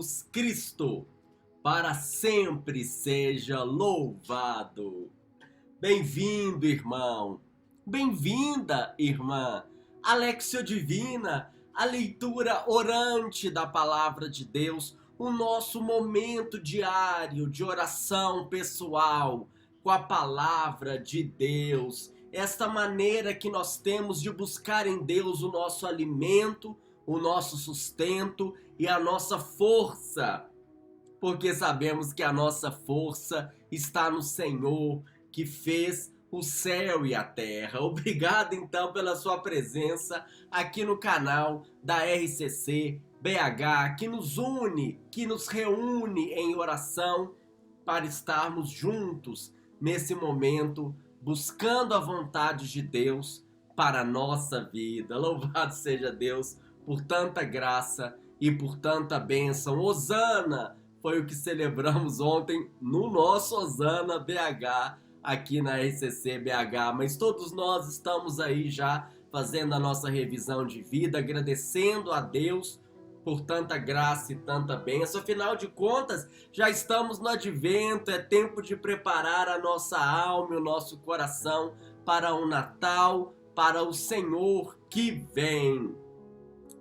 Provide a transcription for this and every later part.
Jesus Cristo, para sempre seja louvado. Bem-vindo, irmão. Bem-vinda, irmã. A Léxio Divina, a leitura orante da Palavra de Deus, o nosso momento diário de oração pessoal com a Palavra de Deus. Esta maneira que nós temos de buscar em Deus o nosso alimento, o nosso sustento e a nossa força, porque sabemos que a nossa força está no Senhor, que fez o céu e a terra. Obrigado então pela sua presença aqui no canal da RCC BH, que nos une, que nos reúne em oração para estarmos juntos nesse momento, buscando a vontade de Deus para a nossa vida. Louvado seja Deus por tanta graça e por tanta bênção. Hosana foi o que celebramos ontem no nosso Hosana BH, aqui na RCC BH, mas todos nós estamos aí já fazendo a nossa revisão de vida, agradecendo a Deus por tanta graça e tanta bênção. Afinal de contas, já estamos no Advento, é tempo de preparar a nossa alma e o nosso coração para o Natal, para o Senhor que vem.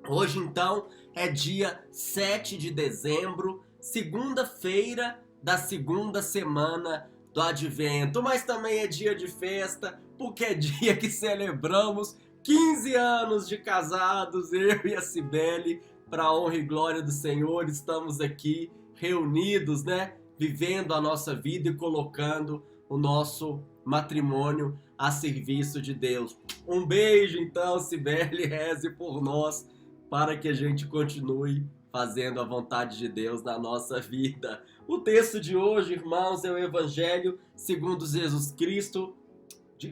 Hoje, então, é dia 7 de dezembro, segunda-feira da segunda semana do Advento, mas também é dia de festa, porque é dia que celebramos 15 anos de casados, eu e a Cibele, para a honra e glória do Senhor. Estamos aqui reunidos, né, vivendo a nossa vida e colocando o nosso matrimônio a serviço de Deus. Um beijo, então, Cibele, reze por nós, para que a gente continue fazendo a vontade de Deus na nossa vida. O texto de hoje, irmãos, é o Evangelho segundo Jesus Cristo,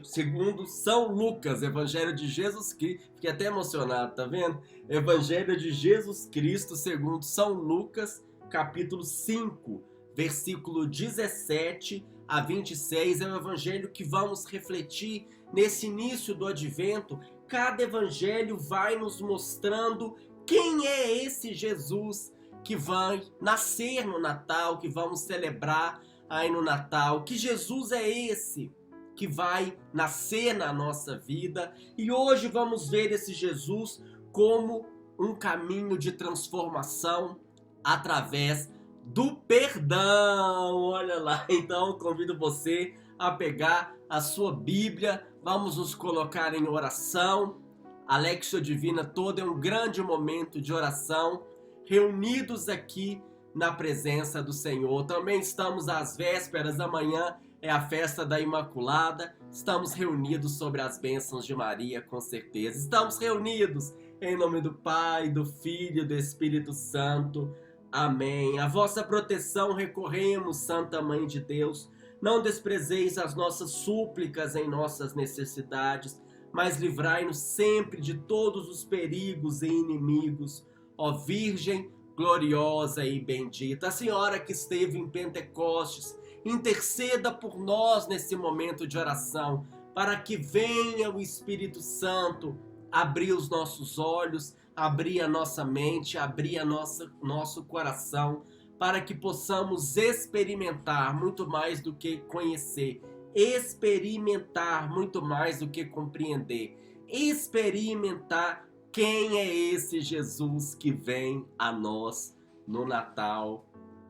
segundo São Lucas, Evangelho de Jesus Cristo. Fiquei até emocionado, tá vendo? Evangelho de Jesus Cristo segundo São Lucas, capítulo 5, versículo 17 a 26. É o evangelho que vamos refletir nesse início do Advento. Cada evangelho vai nos mostrando quem é esse Jesus que vai nascer no Natal, que vamos celebrar aí no Natal. Que Jesus é esse que vai nascer na nossa vida? E hoje vamos ver esse Jesus como um caminho de transformação através do perdão. Olha lá, então convido você a pegar a sua Bíblia, vamos nos colocar em oração. A Léxio Divina toda é um grande momento de oração, reunidos aqui na presença do Senhor. Também estamos às vésperas, amanhã é a festa da Imaculada. Estamos reunidos sobre as bênçãos de Maria, com certeza. Estamos reunidos em nome do Pai, do Filho e do Espírito Santo. Amém. A vossa proteção recorremos, Santa Mãe de Deus. Não desprezeis as nossas súplicas em nossas necessidades, mas livrai-nos sempre de todos os perigos e inimigos. Ó Virgem gloriosa e bendita, a Senhora que esteve em Pentecostes, interceda por nós nesse momento de oração, para que venha o Espírito Santo abrir os nossos olhos, abrir a nossa mente, abrir nosso coração, para que possamos experimentar muito mais do que conhecer, experimentar muito mais do que compreender, experimentar quem é esse Jesus que vem a nós no Natal.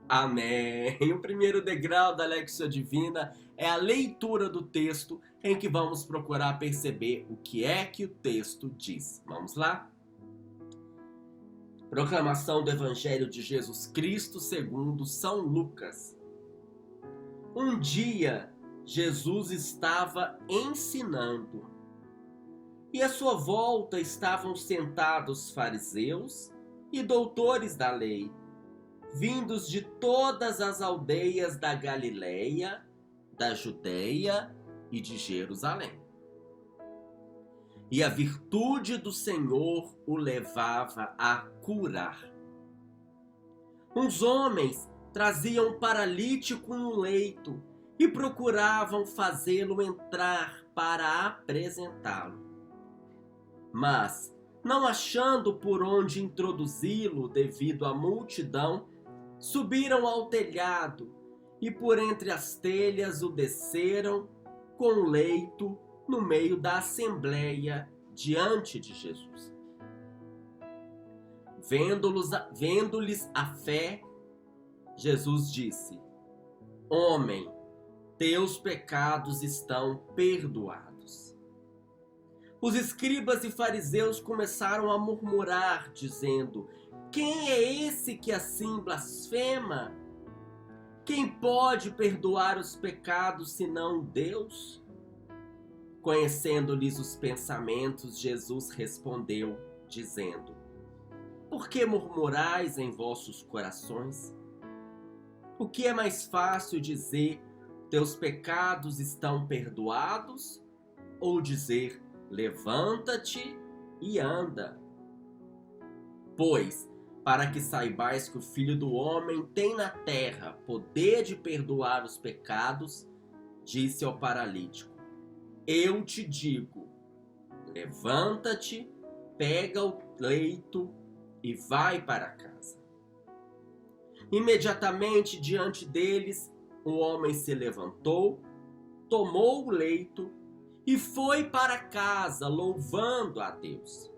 Amém. O primeiro degrau da Léxio Divina é a leitura do texto, em que vamos procurar perceber o que é que o texto diz. Vamos lá? Proclamação do Evangelho de Jesus Cristo segundo São Lucas. Um dia, Jesus estava ensinando, e à sua volta estavam sentados fariseus e doutores da lei, vindos de todas as aldeias da Galileia, da Judeia e de Jerusalém. E a virtude do Senhor o levava a curar. Uns homens traziam um paralítico no leito e procuravam fazê-lo entrar para apresentá-lo. Mas, não achando por onde introduzi-lo devido à multidão, subiram ao telhado e por entre as telhas o desceram com o leito no meio da assembleia diante de Jesus. Vendo-lhes a fé, Jesus disse: Homem, teus pecados estão perdoados. Os escribas e fariseus começaram a murmurar, dizendo: Quem é esse que assim blasfema? Quem pode perdoar os pecados senão Deus? Conhecendo-lhes os pensamentos, Jesus respondeu, dizendo: Por que murmurais em vossos corações? O que é mais fácil dizer: Teus pecados estão perdoados? Ou dizer: Levanta-te e anda? Pois, para que saibais que o Filho do Homem tem na terra poder de perdoar os pecados, disse ao paralítico: Eu te digo, levanta-te, pega o leito e vai para casa. Imediatamente diante deles, o homem se levantou, tomou o leito e foi para casa, louvando a Deus.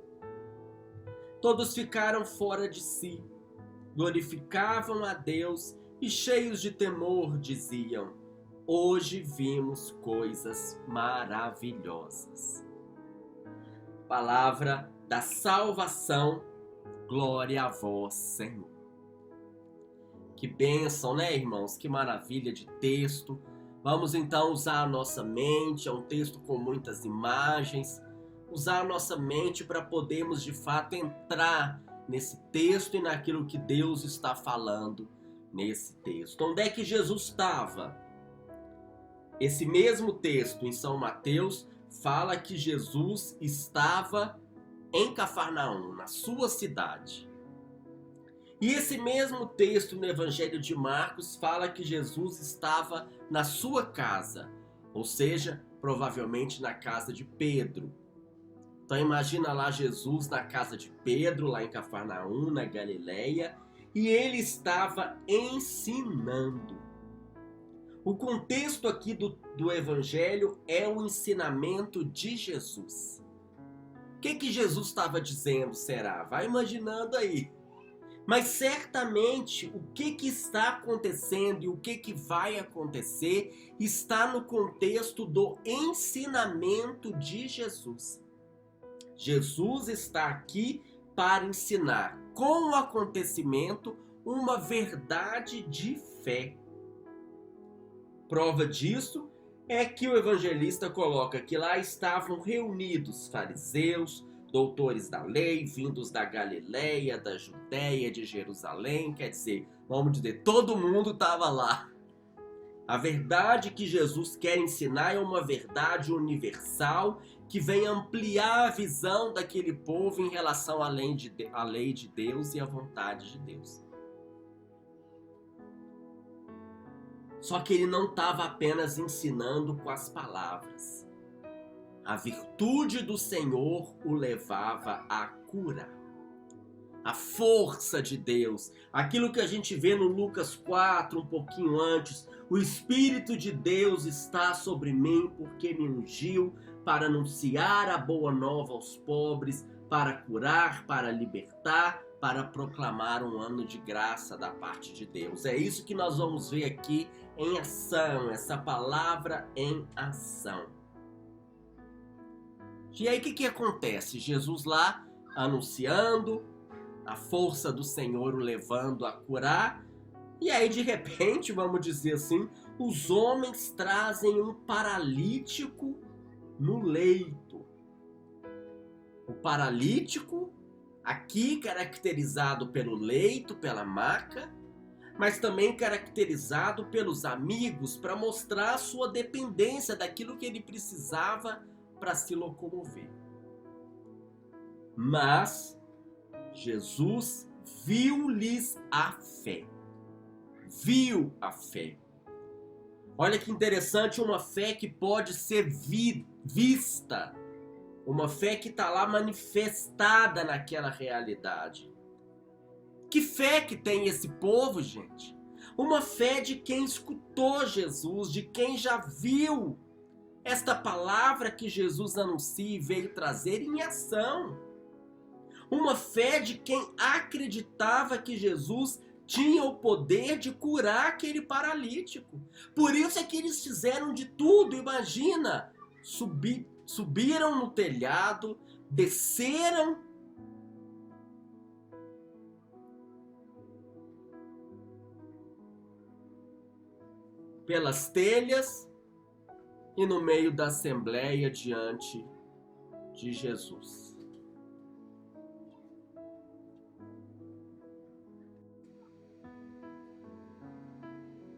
Todos ficaram fora de si, glorificavam a Deus e, cheios de temor, diziam: Hoje vimos coisas maravilhosas. Palavra da salvação, glória a vós, Senhor. Que bênção, né, irmãos? Que maravilha de texto. Vamos então usar a nossa mente, é um texto com muitas imagens, usar a nossa mente para podermos de fato entrar nesse texto e naquilo que Deus está falando nesse texto. Onde é que Jesus estava? Esse mesmo texto em São Mateus fala que Jesus estava em Cafarnaum, na sua cidade. E esse mesmo texto no Evangelho de Marcos fala que Jesus estava na sua casa, ou seja, provavelmente na casa de Pedro. Então imagina lá Jesus na casa de Pedro, lá em Cafarnaum, na Galileia, e ele estava ensinando. O contexto aqui do Evangelho é o ensinamento de Jesus. O que Jesus estava dizendo, será? Vai imaginando aí. Mas certamente o que está acontecendo e o que vai acontecer está no contexto do ensinamento de Jesus. Jesus está aqui para ensinar com o acontecimento uma verdade de fé. Prova disso é que o evangelista coloca que lá estavam reunidos fariseus, doutores da lei, vindos da Galileia, da Judéia, de Jerusalém, quer dizer, vamos dizer, todo mundo estava lá. A verdade que Jesus quer ensinar é uma verdade universal que vem ampliar a visão daquele povo em relação à lei de Deus e à vontade de Deus. Só que ele não estava apenas ensinando com as palavras. A virtude do Senhor o levava a curar. A força de Deus, aquilo que a gente vê no Lucas 4, um pouquinho antes, o Espírito de Deus está sobre mim porque me ungiu para anunciar a boa nova aos pobres, para curar, para libertar, para proclamar um ano de graça da parte de Deus. É isso que nós vamos ver aqui em ação, essa palavra em ação. E aí o que acontece? Jesus lá anunciando, a força do Senhor o levando a curar, e aí de repente, vamos dizer assim, os homens trazem um paralítico no leito. O paralítico, aqui caracterizado pelo leito, pela maca, mas também caracterizado pelos amigos para mostrar a sua dependência daquilo que ele precisava para se locomover. Mas Jesus viu-lhes a fé. Viu a fé. Olha que interessante, uma fé que pode ser vista. Uma fé que está lá manifestada naquela realidade. Que fé que tem esse povo, gente? Uma fé de quem escutou Jesus, de quem já viu esta palavra que Jesus anuncia e veio trazer em ação. Uma fé de quem acreditava que Jesus tinha o poder de curar aquele paralítico. Por isso é que eles fizeram de tudo, imagina. Subiram no telhado, desceram pelas telhas e no meio da assembleia diante de Jesus.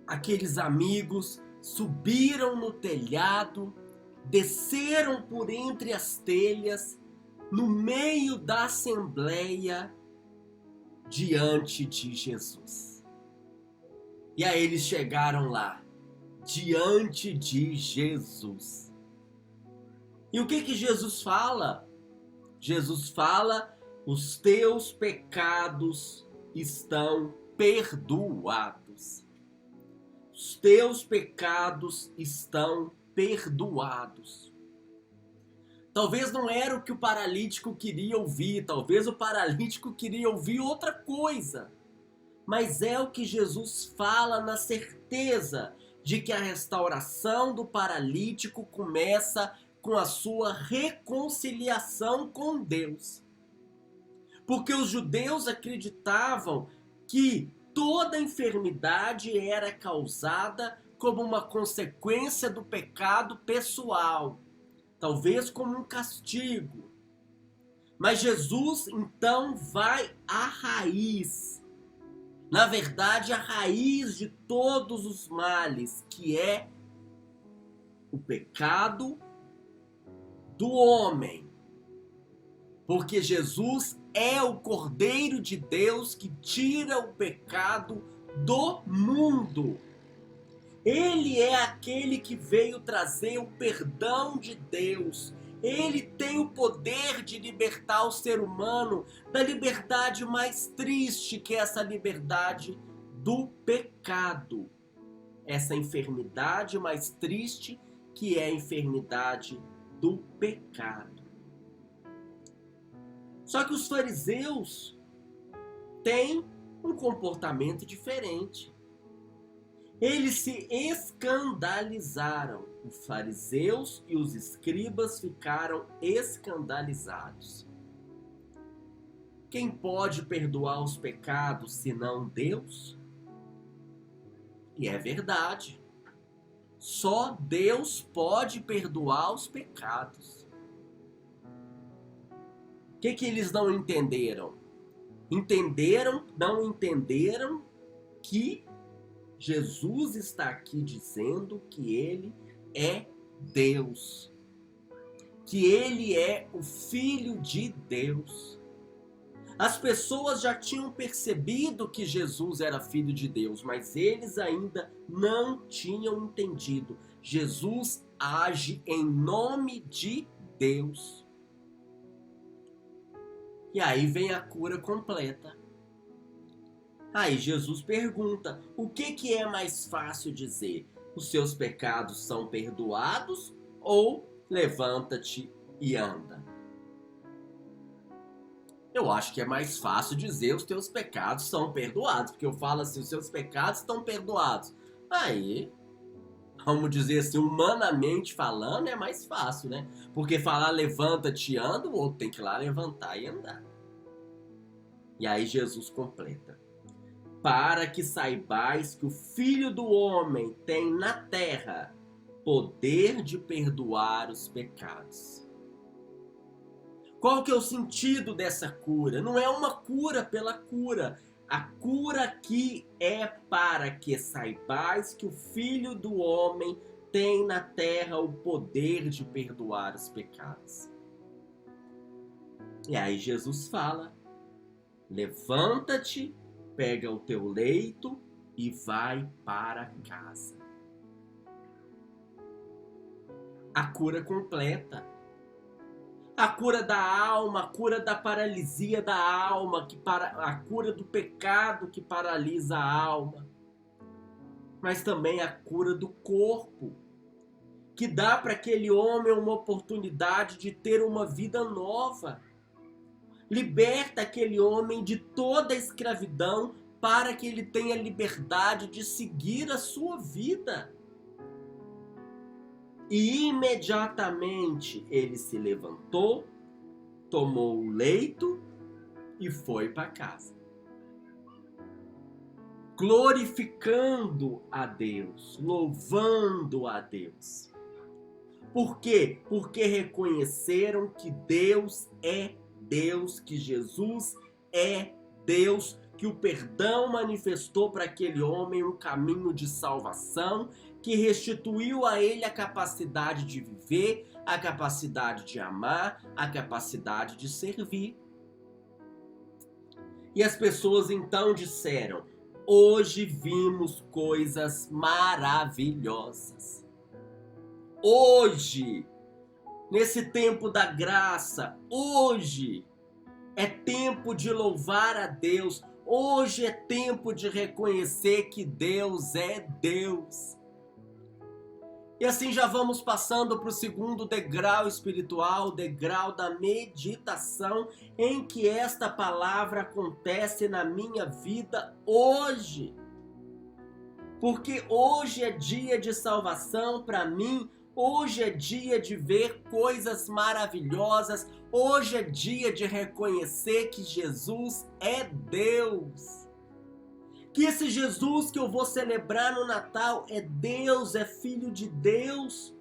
Aqueles amigos subiram no telhado, desceram por entre as telhas, no meio da assembleia diante de Jesus. E aí eles chegaram lá, diante de Jesus. E o que Jesus fala? Jesus fala: os teus pecados estão perdoados. Os teus pecados estão perdoados. Talvez não era o que o paralítico queria ouvir, talvez o paralítico queria ouvir outra coisa. Mas é o que Jesus fala na certeza de que a restauração do paralítico começa com a sua reconciliação com Deus. Porque os judeus acreditavam que toda enfermidade era causada como uma consequência do pecado pessoal, talvez como um castigo. Mas Jesus então vai à raiz. Na verdade, a raiz de todos os males, que é o pecado do homem. Porque Jesus é o Cordeiro de Deus que tira o pecado do mundo. Ele é aquele que veio trazer o perdão de Deus. Ele tem o poder de libertar o ser humano da liberdade mais triste, que é essa liberdade do pecado. Essa enfermidade mais triste, que é a enfermidade do pecado. Só que os fariseus têm um comportamento diferente. Eles se escandalizaram. Os fariseus e os escribas ficaram escandalizados. Quem pode perdoar os pecados senão Deus? E é verdade. Só Deus pode perdoar os pecados. O que eles não entenderam? Não entenderam que Jesus está aqui dizendo que ele é Deus, que ele é o Filho de Deus. As pessoas já tinham percebido que Jesus era Filho de Deus, mas eles ainda não tinham entendido. Jesus age em nome de Deus. E aí vem a cura completa. Aí Jesus pergunta: o que é mais fácil dizer? Os seus pecados são perdoados ou levanta-te e anda? Eu acho que é mais fácil dizer os teus pecados são perdoados, porque eu falo assim, os seus pecados estão perdoados. Aí, vamos dizer assim, humanamente falando, é mais fácil, né? Porque falar levanta-te e anda, o outro tem que ir lá levantar e andar. E aí Jesus completa: para que saibais que o Filho do Homem tem na terra poder de perdoar os pecados. Qual que é o sentido dessa cura? Não é uma cura pela cura. A cura aqui é para que saibais que o Filho do Homem tem na terra o poder de perdoar os pecados. E aí Jesus fala: levanta-te, pega o teu leito e vai para casa. A cura completa. A cura da alma, a cura da paralisia da alma, a cura do pecado que paralisa a alma. Mas também a cura do corpo, que dá para aquele homem uma oportunidade de ter uma vida nova. Liberta aquele homem de toda a escravidão para que ele tenha liberdade de seguir a sua vida. E imediatamente ele se levantou, tomou o leito e foi para casa, glorificando a Deus, louvando a Deus. Por quê? Porque reconheceram que Deus é Deus, que Jesus é Deus, que o perdão manifestou para aquele homem um caminho de salvação, que restituiu a ele a capacidade de viver, a capacidade de amar, a capacidade de servir. E as pessoas então disseram: hoje vimos coisas maravilhosas. Hoje, nesse tempo da graça, hoje é tempo de louvar a Deus. Hoje é tempo de reconhecer que Deus é Deus. E assim já vamos passando para o segundo degrau espiritual, o degrau da meditação, em que esta palavra acontece na minha vida hoje. Porque hoje é dia de salvação para mim, hoje é dia de ver coisas maravilhosas, hoje é dia de reconhecer que Jesus é Deus. Que esse Jesus que eu vou celebrar no Natal é Deus, é Filho de Deus.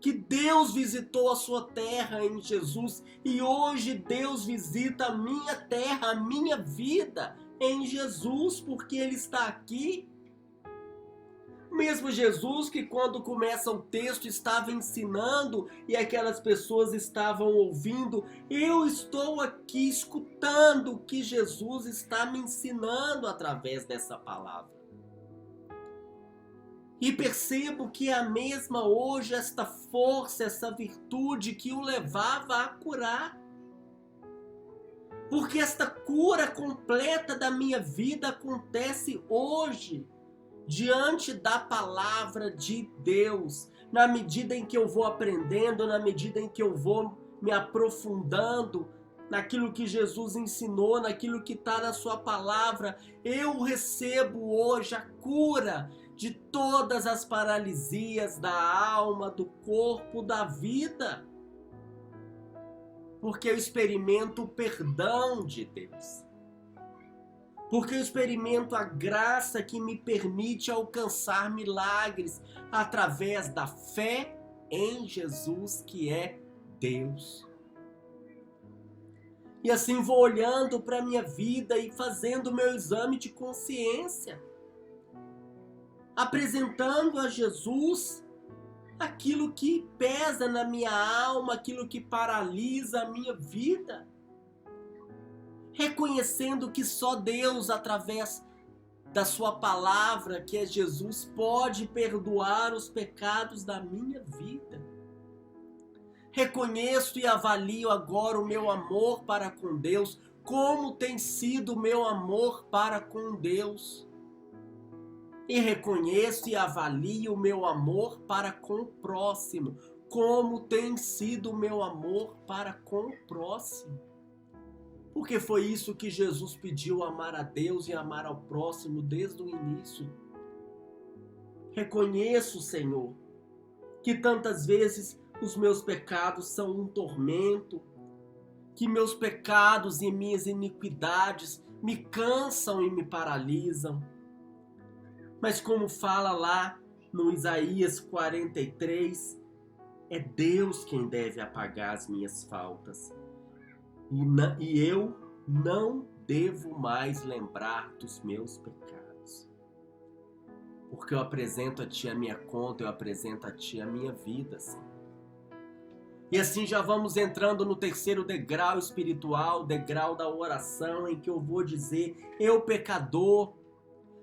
Que Deus visitou a sua terra em Jesus e hoje Deus visita a minha terra, a minha vida em Jesus, porque Ele está aqui. Mesmo Jesus que quando começa o texto estava ensinando e aquelas pessoas estavam ouvindo, eu estou aqui escutando o que Jesus está me ensinando através dessa palavra. E percebo que é a mesma hoje esta força, essa virtude que o levava a curar. Porque esta cura completa da minha vida acontece hoje, diante da palavra de Deus, na medida em que eu vou aprendendo, na medida em que eu vou me aprofundando naquilo que Jesus ensinou, naquilo que está na sua palavra, eu recebo hoje a cura de todas as paralisias da alma, do corpo, da vida. Porque eu experimento o perdão de Deus. Porque eu experimento a graça que me permite alcançar milagres através da fé em Jesus, que é Deus. E assim vou olhando para a minha vida e fazendo o meu exame de consciência, apresentando a Jesus aquilo que pesa na minha alma, aquilo que paralisa a minha vida. Reconhecendo que só Deus, através da sua palavra, que é Jesus, pode perdoar os pecados da minha vida. Reconheço e avalio agora o meu amor para com Deus, como tem sido o meu amor para com Deus. E reconheço e avalio o meu amor para com o próximo, como tem sido o meu amor para com o próximo. Porque foi isso que Jesus pediu, amar a Deus e amar ao próximo desde o início. Reconheço, Senhor, que tantas vezes os meus pecados são um tormento, que meus pecados e minhas iniquidades me cansam e me paralisam. Mas como fala lá no Isaías 43, é Deus quem deve apagar as minhas faltas. E eu não devo mais lembrar dos meus pecados. Porque eu apresento a Ti a minha conta, eu apresento a Ti a minha vida, Senhor. E assim já vamos entrando no terceiro degrau espiritual, degrau da oração, em que eu vou dizer: eu pecador,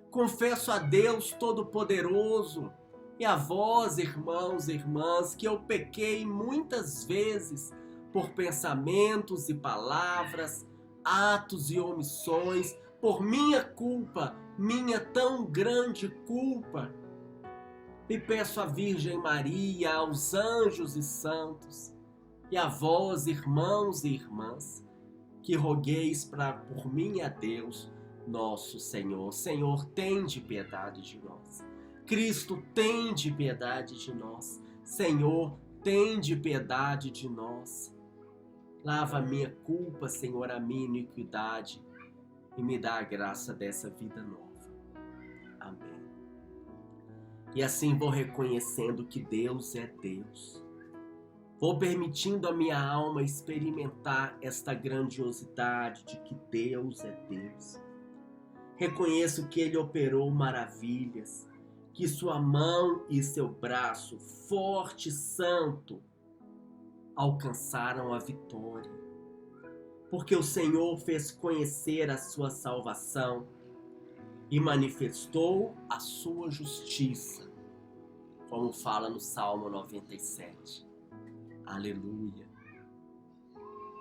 confesso a Deus Todo-Poderoso e a vós, irmãos e irmãs, que eu pequei muitas vezes, por pensamentos e palavras, atos e omissões, por minha culpa, minha tão grande culpa. E peço à Virgem Maria, aos anjos e santos, e a vós, irmãos e irmãs, que rogueis por mim a Deus, nosso Senhor. Senhor, tende piedade de nós. Cristo, tende piedade de nós. Senhor, tende piedade de nós. Lava a minha culpa, Senhor, a minha iniquidade, e me dá a graça dessa vida nova. Amém. E assim vou reconhecendo que Deus é Deus. Vou permitindo a minha alma experimentar esta grandiosidade de que Deus é Deus. Reconheço que Ele operou maravilhas, que sua mão e seu braço forte e santo alcançaram a vitória. Porque o Senhor fez conhecer a sua salvação e manifestou a sua justiça, como fala no Salmo 97. Aleluia.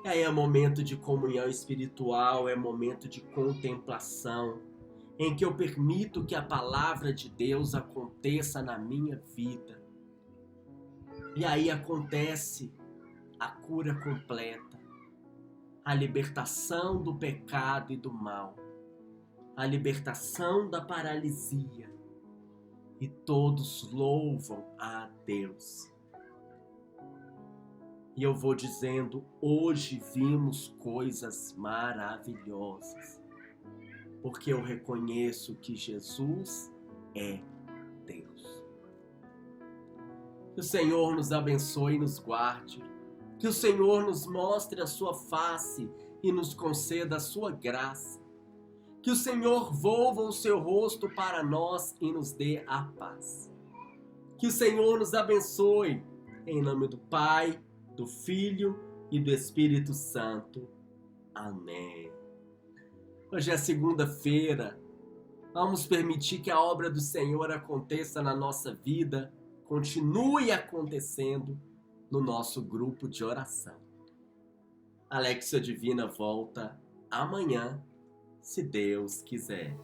E aí é momento de comunhão espiritual, é momento de contemplação, em que eu permito que a palavra de Deus aconteça na minha vida. E aí acontece a cura completa, a libertação do pecado e do mal, a libertação da paralisia, e todos louvam a Deus. E eu vou dizendo, hoje vimos coisas maravilhosas, porque eu reconheço que Jesus é Deus. Que o Senhor nos abençoe e nos guarde, que o Senhor nos mostre a sua face e nos conceda a sua graça, que o Senhor volva o seu rosto para nós e nos dê a paz. Que o Senhor nos abençoe, em nome do Pai, do Filho e do Espírito Santo. Amém. Hoje é segunda-feira. Vamos permitir que a obra do Senhor aconteça na nossa vida, continue acontecendo no nosso grupo de oração. A Lexia Divina volta amanhã, se Deus quiser.